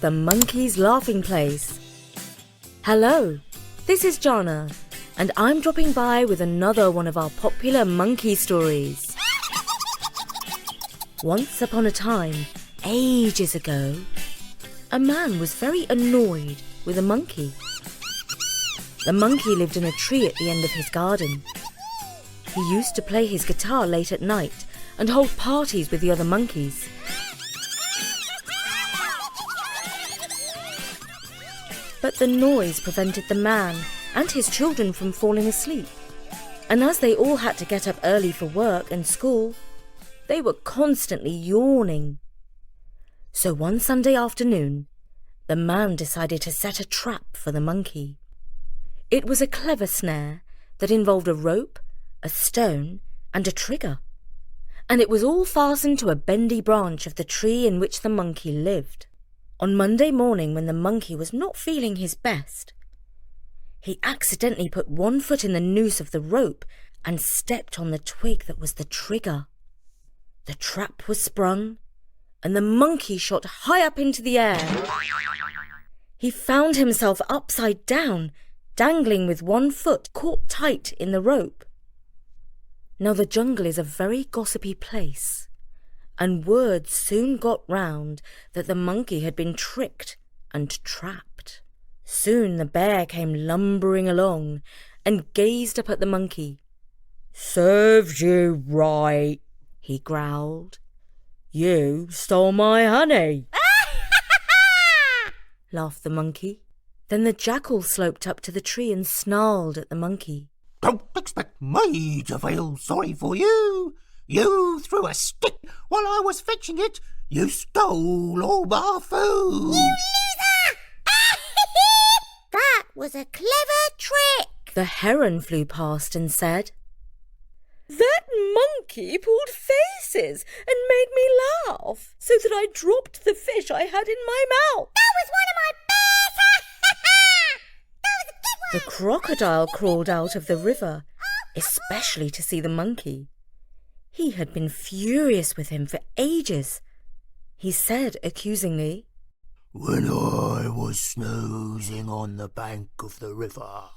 The Monkey's Laughing Place. Hello, this is Jana, and I'm dropping by with another one of our popular monkey stories. Once upon a time, ages ago, a man was very annoyed with a monkey. The monkey lived in a tree at the end of his garden. He used to play his guitar late at night and hold parties with the other monkeys. But the noise prevented the man and his children from falling asleep. And as they all had to get up early for work and school, they were constantly yawning. So one Sunday afternoon, the man decided to set a trap for the monkey. It was a clever snare that involved a rope, a stone, and a trigger. And it was all fastened to a bendy branch of the tree in which the monkey lived. On Monday morning, when the monkey was not feeling his best, he accidentally put one foot in the noose of the rope and stepped on the twig that was the trigger. The trap was sprung, and the monkey shot high up into the air. He found himself upside down, dangling with one foot caught tight in the rope. Now the jungle is a very gossipy place, and word soon got round that the monkey had been tricked and trapped. Soon the bear came lumbering along and gazed up at the monkey. "Served you right," he growled. "You stole my honey." laughed the monkey. Then the jackal sloped up to the tree and snarled at the monkey. "Don't expect me to feel sorry for you. You threw a stick while I was fetching it. You stole all my food." "You loser!" "That was a clever trick." The heron flew past and said, "That monkey pulled faces and made me laugh so that I dropped the fish I had in my mouth." "That was one of my bears!" "That was a good one!" The crocodile crawled out of the river, especially to see the monkey. He had been furious with him for ages. He said accusingly, "When I was snoozing on the bank of the river,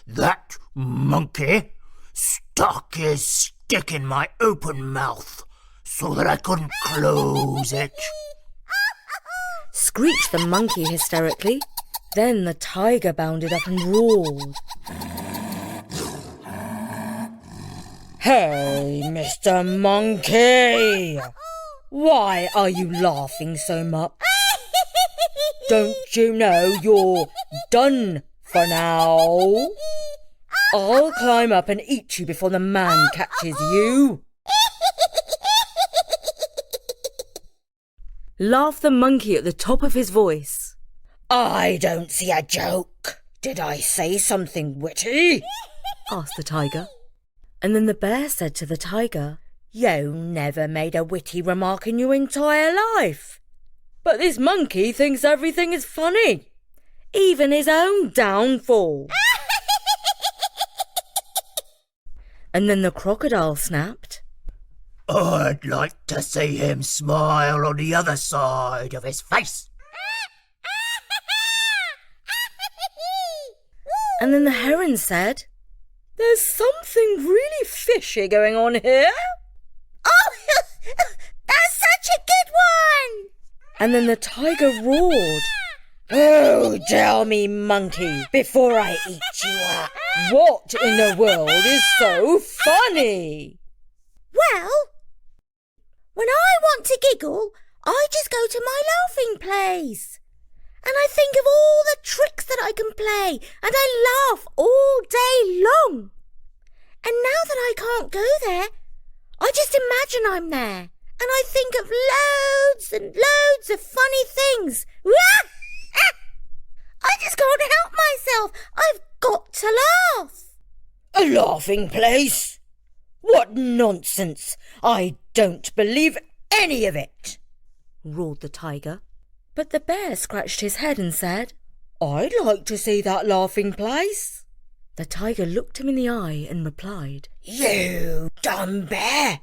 that monkey stuck his stick in my open mouth so that I couldn't close it." screeched the monkey hysterically. Then the tiger bounded up and roared. "Hey, Mr. Monkey! Why are you laughing so much? Don't you know you're done for now? I'll climb up and eat you before the man catches you." laughed the monkey at the top of his voice. "I don't see a joke. Did I say something witty?" asked the tiger. And then the bear said to the tiger, "You never made a witty remark in your entire life. But this monkey thinks everything is funny, even his own downfall." And then the crocodile snapped, "I'd like to see him smile on the other side of his face." And then the heron said, "There's something really fishy going on here." "Oh, that's such a good one!" And then the tiger roared, "Oh, tell me, monkey, before I eat you up, what in the world is so funny?" "Well, when I want to giggle, I just go to my laughing place. And I think of all the tricks that I can play, and I laugh all day long. And now that I can't go there, I just imagine I'm there, and I think of loads and loads of funny things. I just can't help myself. I've got to laugh." "A laughing place? What nonsense! I don't believe any of it!" roared the tiger. But the bear scratched his head and said, "I'd like to see that laughing place." The tiger looked him in the eye and replied, "You dumb bear!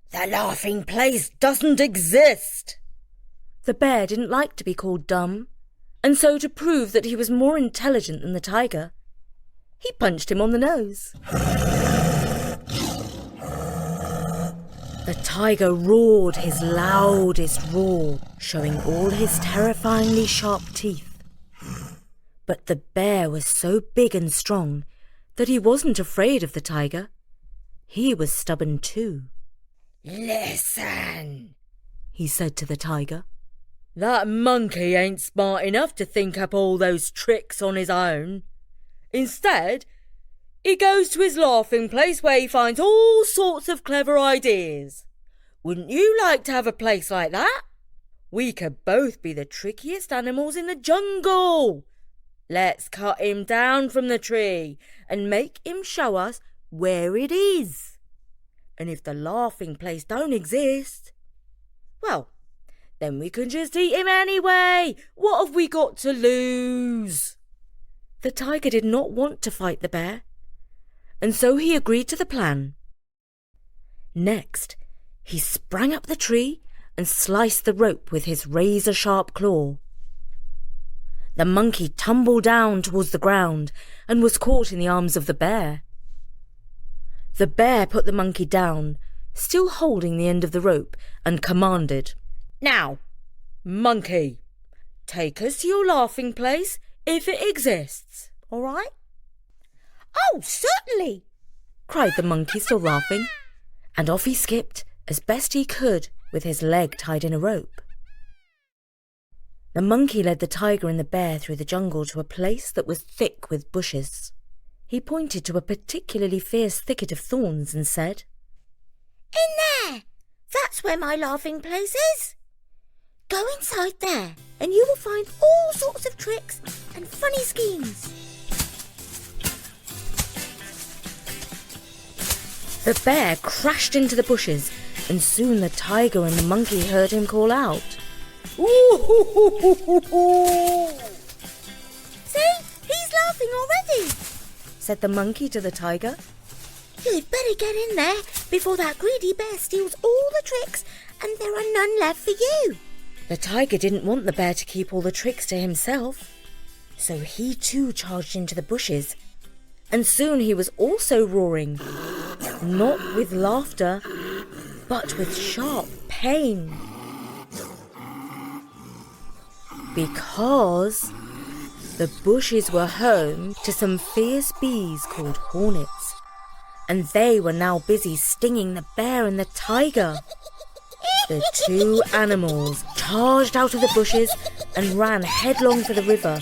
The laughing place doesn't exist. The bear didn't like to be called dumb, and so to prove that he was more intelligent than the tiger, he punched him on the nose. The tiger roared his loudest roar, showing all his terrifyingly sharp teeth. But the bear was so big and strong that he wasn't afraid of the tiger. He was stubborn too. "Listen," he said to the tiger. "That monkey ain't smart enough to think up all those tricks on his own. Instead, he goes to his laughing place where he finds all sorts of clever ideas. Wouldn't you like to have a place like that? We could both be the trickiest animals in the jungle. Let's cut him down from the tree and make him show us where it is. And if the laughing place don't exist, well, then we can just eat him anyway. What have we got to lose?" The tiger did not want to fight the bear, and so he agreed to the plan. Next, he sprang up the tree and sliced the rope with his razor-sharp claw. The monkey tumbled down towards the ground and was caught in the arms of the bear. The bear put the monkey down, still holding the end of the rope, and commanded, "Now, monkey, take us to your laughing place if it exists, all right?" "Oh, certainly," cried the monkey, still laughing, and off he skipped as best he could with his leg tied in a rope. The monkey led the tiger and the bear through the jungle to a place that was thick with bushes. He pointed to a particularly fierce thicket of thorns and said, "In there! That's where my laughing place is. Go inside there and you will find all sorts of tricks and funny schemes." The bear crashed into the bushes, and soon the tiger and the monkey heard him call out, "Ooh-hoo-hoo-hoo-hoo-hoo!" "See, he's laughing already," said the monkey to the tiger. "You'd better get in there before that greedy bear steals all the tricks and there are none left for you." The tiger didn't want the bear to keep all the tricks to himself, so he too charged into the bushes, and soon he was also roaring, not with laughter, but with sharp pain. Because the bushes were home to some fierce bees called hornets, and they were now busy stinging the bear and the tiger. The two animals charged out of the bushes and ran headlong for the river,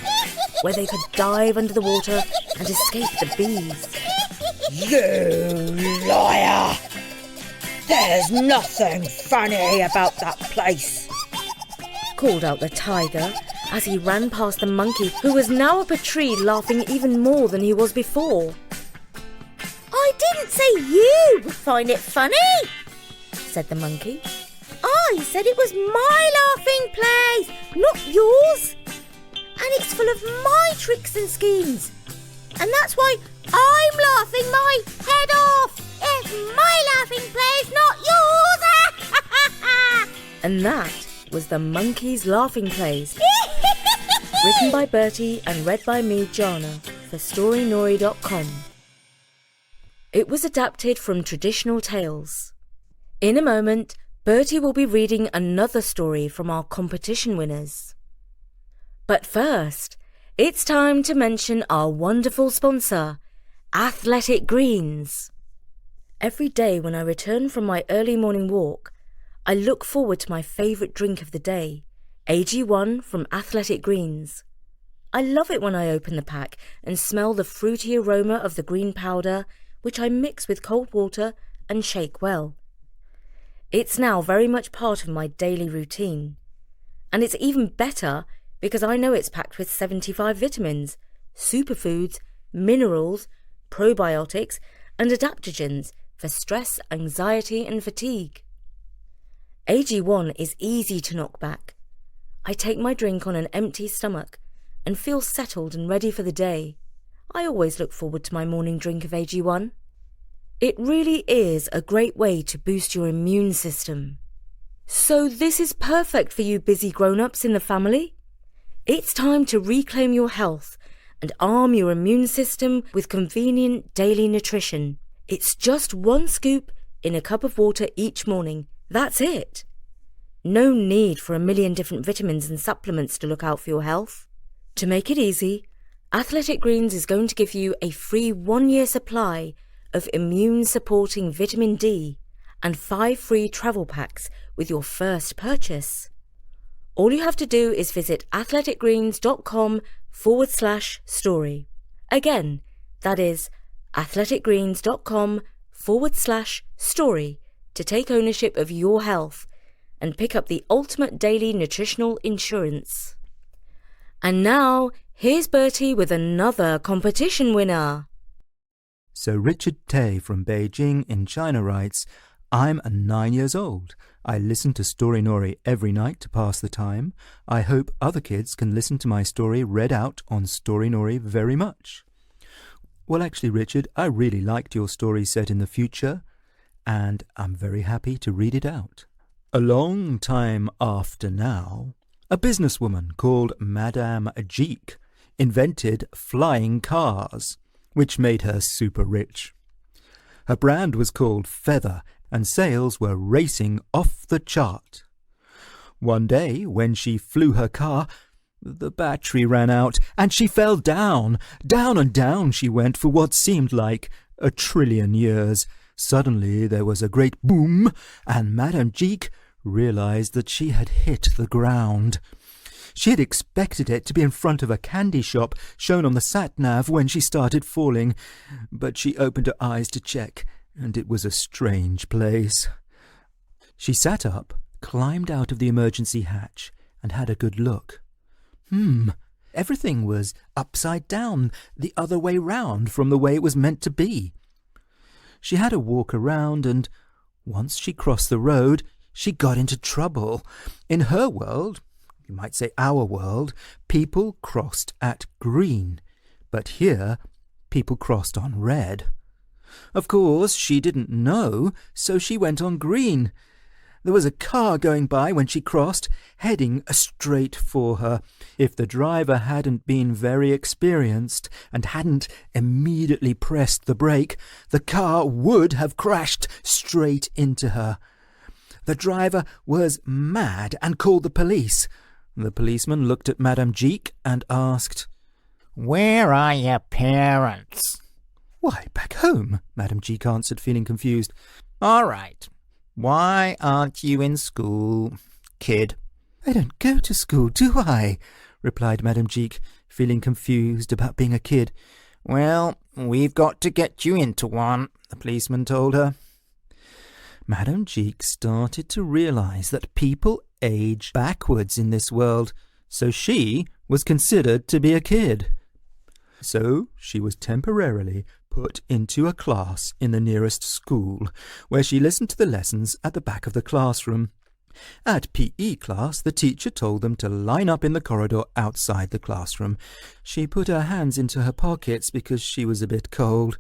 where they could dive under the water and escape the bees. "You liar! There's nothing funny about that place," called out the tiger as he ran past the monkey, who was now up a tree laughing even more than he was before. "I didn't say you would find it funny," said the monkey. "I said it was my laughing place, not yours. And it's full of my tricks and schemes. And that's why I'm laughing my head off. It's my laughing place, not yours." And that was the Monkey's Laughing Place, written by Bertie and read by me, Jana, for StoryNori.com. It was adapted from Traditional Tales. In a moment, Bertie will be reading another story from our competition winners. But first, it's time to mention our wonderful sponsor, Athletic Greens. Every day when I return from my early morning walk, I look forward to my favourite drink of the day, AG1 from Athletic Greens. I love it when I open the pack and smell the fruity aroma of the green powder, which I mix with cold water and shake well. It's now very much part of my daily routine. And it's even better because I know it's packed with 75 vitamins, superfoods, minerals, probiotics, and adaptogens for stress, anxiety, and fatigue. AG1 is easy to knock back. I take my drink on an empty stomach and feel settled and ready for the day. I always look forward to my morning drink of AG1. It really is a great way to boost your immune system. So this is perfect for you busy grown-ups in the family. It's time to reclaim your health and arm your immune system with convenient daily nutrition. It's just 1 scoop in a cup of water each morning. That's it. No need for a million different vitamins and supplements to look out for your health. To make it easy, Athletic Greens is going to give you a free 1-year supply of immune-supporting vitamin D and 5 free travel packs with your first purchase. All you have to do is visit athleticgreens.com/story. Again, that is athleticgreens.com/story to take ownership of your health and pick up the ultimate daily nutritional insurance. And now, here's Bertie with another competition winner. So Richard Tay from Beijing in China writes, I'm 9 years old. I listen to Story Nori every night to pass the time. I hope other kids can listen to my story read out on Story Nori very much. Well, actually, Richard, I really liked your story set in the future, and I'm very happy to read it out. A long time after now, a businesswoman called Madame Jeek invented flying cars, which made her super rich. Her brand was called Feather, and sales were racing off the chart. One day, when she flew her car, the battery ran out, and she fell down. Down and down she went for what seemed like 1 trillion years. Suddenly there was a great boom, and Madame Jeek realized that she had hit the ground. She had expected it to be in front of a candy shop shown on the sat-nav when she started falling, but she opened her eyes to check, and it was a strange place. She sat up, climbed out of the emergency hatch, and had a good look. Everything was upside down, the other way round from the way it was meant to be. She had a walk around, and once she crossed the road, she got into trouble. In her world, you might say our world, people crossed at green, but here people crossed on red. Of course, she didn't know, so she went on green. There was a car going by when she crossed, heading straight for her. If the driver hadn't been very experienced and hadn't immediately pressed the brake, the car would have crashed straight into her. The driver was mad and called the police. The policeman looked at Madame Jeek and asked, Where are your parents? Why, back home, Madame Jeek answered, feeling confused. All right. Why aren't you in school, kid? I don't go to school, do I? Replied Madame Jeek, feeling confused about being a kid. Well, we've got to get you into one, the policeman told her. Madame Jeek started to realize that people age backwards in this world, so she was considered to be a kid. So she was temporarily put into a class in the nearest school, where she listened to the lessons at the back of the classroom. At PE class, the teacher told them to line up in the corridor outside the classroom. She put her hands into her pockets because she was a bit cold.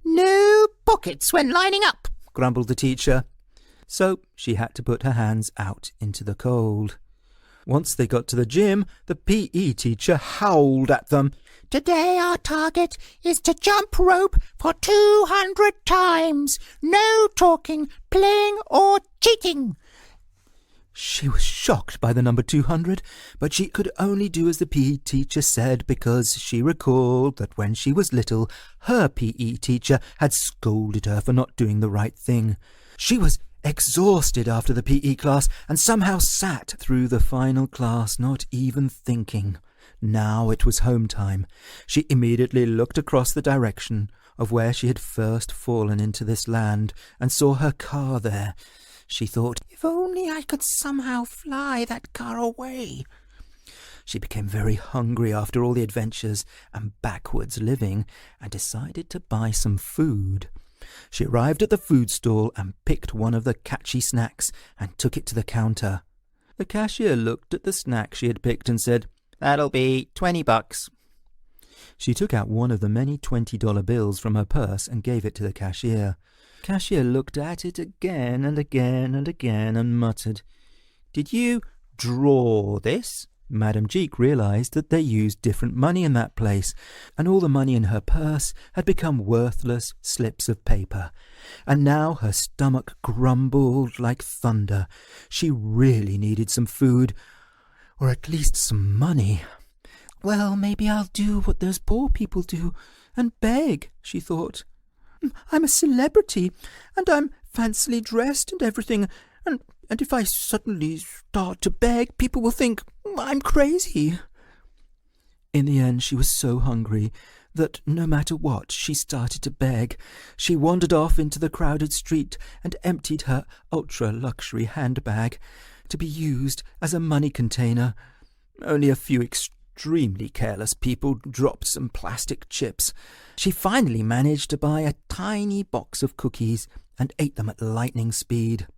No pockets when lining up, grumbled the teacher. So she had to put her hands out into the cold. Once they got to the gym, the PE teacher howled at them. Today our target is to jump rope for 200 times. No talking, playing or cheating. She was shocked by the number 200, but she could only do as the PE teacher said because she recalled that when she was little, her PE teacher had scolded her for not doing the right thing. She was exhausted after the PE class and somehow sat through the final class, not even thinking. Now it was home time. She immediately looked across the direction of where she had first fallen into this land and saw her car there. She thought, if only I could somehow fly that car away. She became very hungry after all the adventures and backwards living and decided to buy some food. She arrived at the food stall and picked one of the catchy snacks and took it to the counter. The cashier looked at the snack she had picked and said, That'll be $20. She took out one of the many $20 bills from her purse and gave it to the cashier. Cashier looked at it again and again and again and muttered, "Did you draw this?" Madame Jeek realized that they used different money in that place, and all the money in her purse had become worthless slips of paper. And now her stomach grumbled like thunder. She really needed some food, or at least some money. "Well, maybe I'll do what those poor people do, and beg," she thought. "I'm a celebrity, and I'm fancily dressed and everything, and if I suddenly start to beg, people will think I'm crazy." In the end, she was so hungry that no matter what, she started to beg. She wandered off into the crowded street and emptied her ultra-luxury handbag to be used as a money container. Only a few extremely careless people dropped some plastic chips. She finally managed to buy a tiny box of cookies and ate them at lightning speed.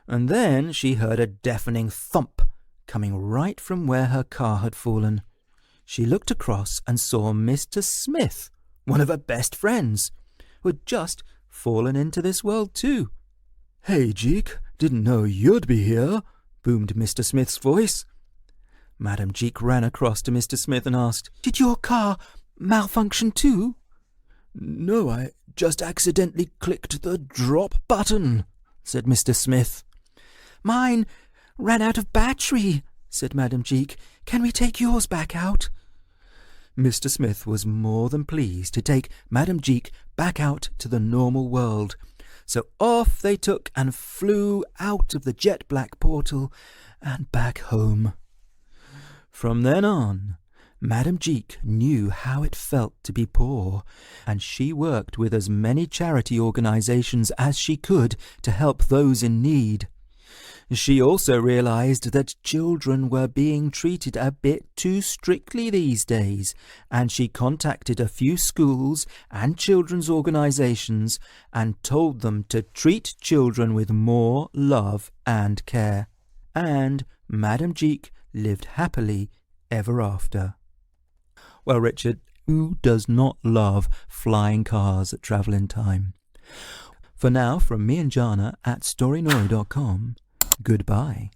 And then she heard a deafening thump coming right from where her car had fallen. She looked across and saw Mr. Smith, one of her best friends, who had just fallen into this world too. "Hey, Jeek, didn't know you'd be here," boomed Mr. Smith's voice. Madame Jeek ran across to Mr. Smith and asked, "Did your car malfunction too?" "No, I just accidentally clicked the drop button," said Mr. Smith. "Mine ran out of battery," said Madame Jeek. "Can we take yours back out?" Mr. Smith was more than pleased to take Madame Jeek back out to the normal world. So off they took and flew out of the jet-black portal and back home. From then on, Madame Jeek knew how it felt to be poor, and she worked with as many charity organizations as she could to help those in need. She also realized that children were being treated a bit too strictly these days, and she contacted a few schools and children's organizations and told them to treat children with more love and care. And Madame Jeek lived happily ever after. Well, Richard, who does not love flying cars that travel in time? For now, from me and Jana at storynori.com, goodbye.